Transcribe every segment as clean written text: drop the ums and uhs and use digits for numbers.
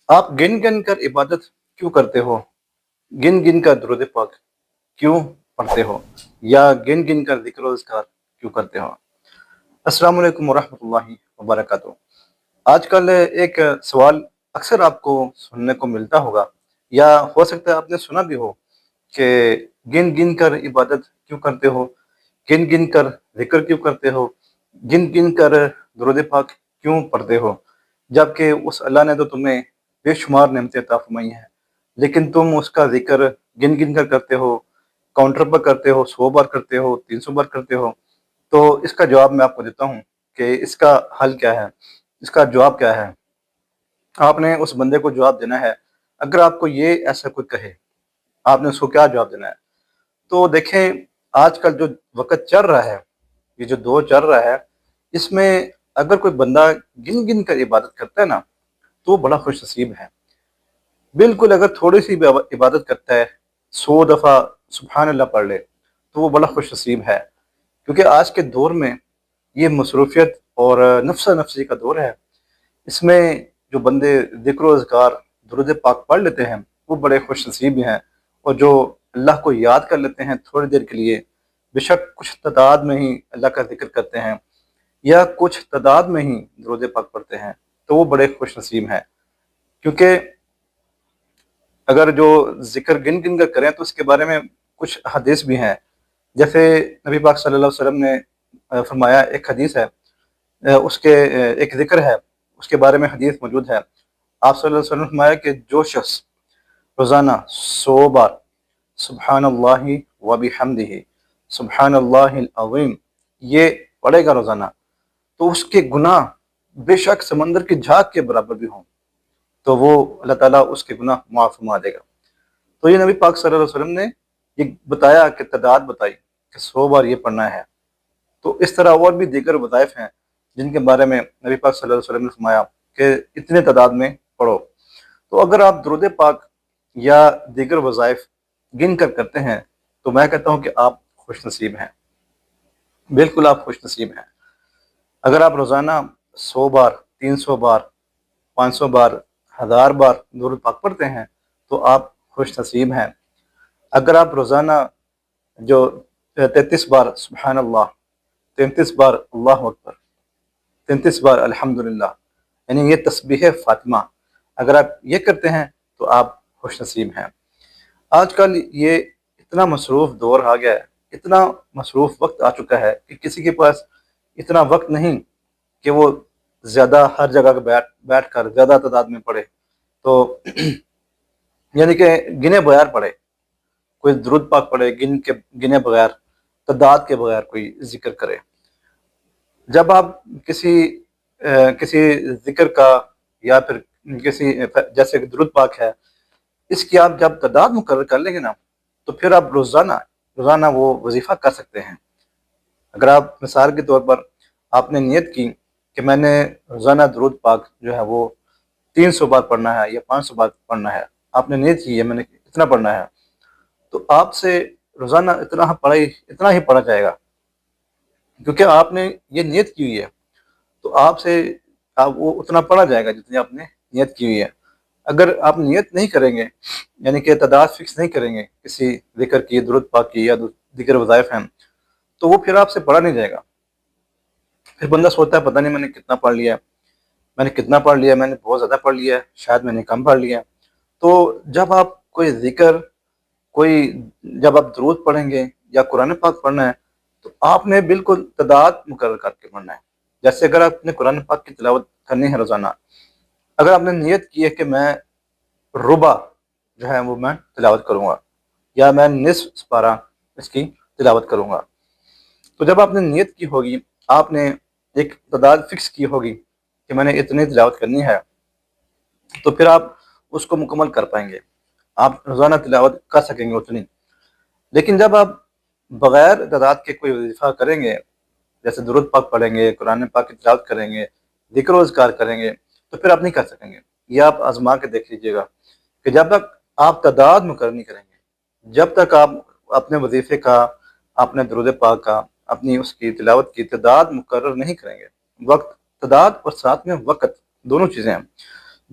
आप गिन गिन कर इबादत क्यों करते हो? गिन गिन कर दुरूद पाक क्यों पढ़ते हो? या गिन गिन कर ज़िक्र व अज़कार क्यों करते हो? अस्सलामु अलैकुम वरहमतुल्लाहि वबरकातुहू। आजकल एक सवाल अक्सर आपको सुनने को मिलता होगा, या हो सकता है आपने सुना भी हो कि गिन गिन कर इबादत क्यों करते हो? गिन गिन कर ज़िक्र क्यों करते हो? गिन गिन कर दुरूद पाक क्यों पढ़ते हो? जबकि उस अल्लाह ने तो तुम्हें बेशुमार नेमतें अता फ़रमाई हैं, लेकिन तुम उसका ज़िक्र गिन गिन कर करते हो, काउंटर पर करते हो, 100 बार करते हो, 300 बार करते हो। तो इसका जवाब मैं आपको देता हूँ कि इसका हल क्या है, इसका जवाब क्या है। आपने उस बंदे को जवाब देना है, अगर आपको ये ऐसा कोई कहे, आपने उसको क्या जवाब देना है? तो देखें, आजकल जो वक़्त चल रहा है, ये जो दौर चल रहा है, इसमें अगर कोई बंदा गिन-गिन कर इबादत करता है ना, तो वो बड़ा खुशनसीब है। बिल्कुल, अगर थोड़ी-सी भी इबादत करता है, 100 दफ़ा सुब्हान अल्लाह पढ़ ले, तो वो बड़ा खुशनसीब है। क्योंकि आज के दौर में ये मसरूफ़ियत और नफ़्सा-नफ़सी का दौर है। इसमें जो बंदे ज़िक्र व अज़कार, दुरूद पाक पढ़ लेते हैं, वो बड़े खुशनसीब हैं। और जो अल्लाह को याद कर लेते हैं थोड़ी देर के लिए, बेशक कुछ तादाद में ही अल्लाह का ज़िक्र करते हैं या कुछ तादाद में ही दुरूद पाक पढ़ते हैं, तो वो बड़े खुशनसीब हैं। क्योंकि अगर जो ज़िक्र गिन-गिन कर करें, तो इसके बारे में कुछ हदीस भी हैं। जैसे नबी पाक सल्लल्लाहु अलैहि वसल्लम ने फरमाया, एक हदीस है, उसके एक ज़िक्र है, उसके बारे में हदीस मौजूद है। आप सल्लल्लाहु अलैहि वसल्लम ने फरमाया कि जो शख्स रोज़ाना 100 बार सुब्हानल्लाहि व बिहम्दिही, सुब्हानल्लाहिल अज़ीम, ये पढ़ेगा रोज़ाना, तो उसके गुनाह बेशक समंदर की झाग के बराबर भी हों, तो वो अल्लाह ताला उसके गुनाह माफ़ फरमा देगा। तो ये नबी पाक सल्लल्लाहु अलैहि वसल्लम ने ये बताया कि तादाद बताई कि 100 बार ये पढ़ना है। तो इस तरह और भी दीगर वज़ाइफ हैं, जिनके बारे में नबी पाक सल्लल्लाहु अलैहि वसल्लम ने फरमाया कि इतने तादाद में पढ़ो। तो अगर आप दुरूद पाक या दीगर वज़ाइफ गिन कर करते हैं, तो मैं कहता हूँ कि आप खुशनसीब हैं। बिल्कुल आप खुशनसीब हैं। अगर आप रोज़ाना 100 बार, 300 बार, 500 बार, 1000 बार दुरूद पाक पढ़ते हैं, तो आप खुशनसीब हैं। अगर आप रोज़ाना जो 33 बार सुब्हानल्लाह, 33 बार अल्लाहु अकबर, 33 बार अल्हम्दुलिल्लाह, यानी ये तस्बीह फ़ातिमा, अगर आप ये करते हैं, तो आप खुशनसीब हैं। आजकल ये इतना मसरूफ़ दौर आ गया है, इतना मसरूफ़ वक़्त आ चुका है कि किसी के पास इतना वक़्त नहीं कि वो ज़्यादा हर जगह बैठ कर ज़्यादा तादाद में पढ़े। तो यानी कि गिने बगैर पढ़े, कोई दुरूद पाक पढ़े गिने बगैर, तादाद के बगैर कोई ज़िक्र करे। जब आप किसी ज़िक्र का या फिर किसी जैसे कि दुरूद पाक है, इसकी आप जब तादाद मुकर्रर कर लेंगे ना, तो फिर आप रोज़ाना रोज़ाना वो वज़ीफ़ा कर सकते हैं। अगर आप मिसाल के तौर पर आपने नियत की कि मैंने रोज़ाना दुरूद पाक जो है वो 300 बार पढ़ना है या 500 बार पढ़ना है, आपने नियत की है मैंने इतना पढ़ना है, तो आपसे रोज़ाना इतना ही पढ़ा जाएगा, क्योंकि आपने ये नियत की हुई है। तो आपसे आप वो उतना पढ़ा जाएगा जितनी आपने नियत की हुई है। अगर आप नियत नहीं करेंगे, यानी कि तादाद फिक्स नहीं करेंगे किसी ज़िक्र की, दुरूद पाक की या दीगर वज़ाइफ हैं, तो वो फिर आपसे पढ़ा नहीं जाएगा। फिर बंदा सोचता है पता नहीं मैंने कितना पढ़ लिया है, मैंने बहुत ज़्यादा पढ़ लिया है, शायद मैंने कम पढ़ लिया है। तो कोई जब आप दुरूद पढ़ेंगे या कुरान पाक पढ़ना है, तो आपने बिल्कुल तादाद मुकर्रर करके पढ़ना है। जैसे अगर आपने कुरान पाक की तिलावत करनी है रोज़ाना, अगर आपने नियत की है कि मैं रुबा जो है वो मैं तिलावत करूँगा, या मैं निस्फ़ पारा इसकी तिलावत करूँगा, तो जब आपने नियत की होगी, आपने एक तादाद फिक्स की होगी कि मैंने इतनी तिलावत करनी है, तो फिर आप उसको मुकम्मल कर पाएंगे, आप रोज़ाना तिलावत कर सकेंगे उतनी। लेकिन जब आप बग़ैर तादाद के कोई वज़ीफ़ा करेंगे, जैसे दुरूद पाक पढ़ेंगे, कुरान पाक की तिलावत करेंगे, ज़िक्र व अज़कार करेंगे, तो फिर आप नहीं कर सकेंगे। ये आप आज़मा के देख लीजिएगा कि जब तक आप तादाद मुकर्रर नहीं करेंगे, जब तक आप अपने वज़ीफ़े का, अपने दुरूद पाक का, अपनी उसकी तिलावत की तादाद मुकर्रर नहीं करेंगे, वक़्त तादाद और साथ में वक़्त दोनों चीज़ें हैं।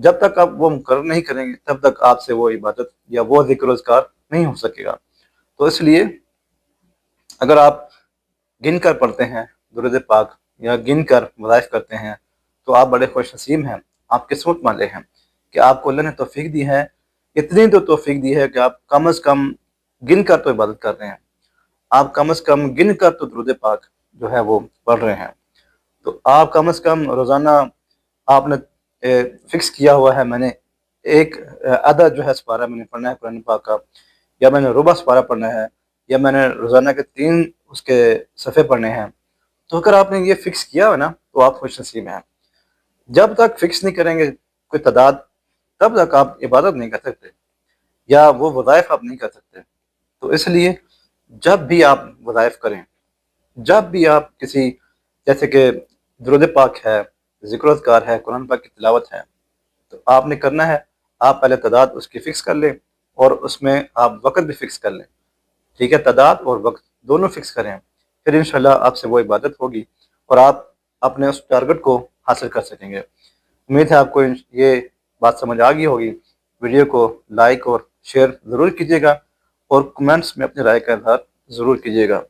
جب تک آپ وہ مقرر نہیں کریں گے تب تک آپ سے وہ عبادت یا وہ ذکر و اذکار نہیں ہو سکے گا۔ تو اس لیے اگر آپ گن کر پڑھتے ہیں درود پاک یا گن کر وظائف کرتے ہیں تو آپ بڑے خوش نصیب ہیں، آپ قسمت والے ہیں کہ آپ کو اللہ نے توفیق دی ہے، اتنی تو توفیق دی ہے کہ آپ کم از کم گن کر تو عبادت کر رہے ہیں، آپ کم از کم گن کر تو درود پاک جو ہے وہ پڑھ رہے ہیں۔ تو آپ کم از کم روزانہ آپ نے فکس کیا ہوا ہے، میں نے ایک آدھا جو ہے سپارہ میں نے پڑھنا ہے قرآن پاک کا، یا میں نے ربع سپارہ پڑھنا ہے، یا میں نے روزانہ کے 3 اس کے صفحے پڑھنے ہیں۔ تو اگر آپ نے یہ فکس کیا ہو نا تو آپ خوش نصیب ہیں۔ جب تک فکس نہیں کریں گے کوئی تعداد تب تک آپ عبادت نہیں کر سکتے یا وہ وظائف آپ نہیں کر سکتے۔ تو اس لیے جب بھی آپ وظائف کریں، جب بھی آپ کسی جیسے کہ درود پاک ہے، ذکر و اذکار ہے، قرآن پاک کی تلاوت ہے، تو آپ نے کرنا ہے آپ پہلے تعداد اس کی فکس کر لیں اور اس میں آپ وقت بھی فکس کر لیں، ٹھیک ہے، تعداد اور وقت دونوں فکس کریں، پھر انشاءاللہ آپ سے وہ عبادت ہوگی اور آپ اپنے اس ٹارگٹ کو حاصل کر سکیں گے۔ امید ہے آپ کو یہ بات سمجھ آ گئی ہوگی۔ ویڈیو کو لائک اور شیئر ضرور کیجیے گا اور کمنٹس میں اپنی رائے کا اظہار ضرور کیجیے گا۔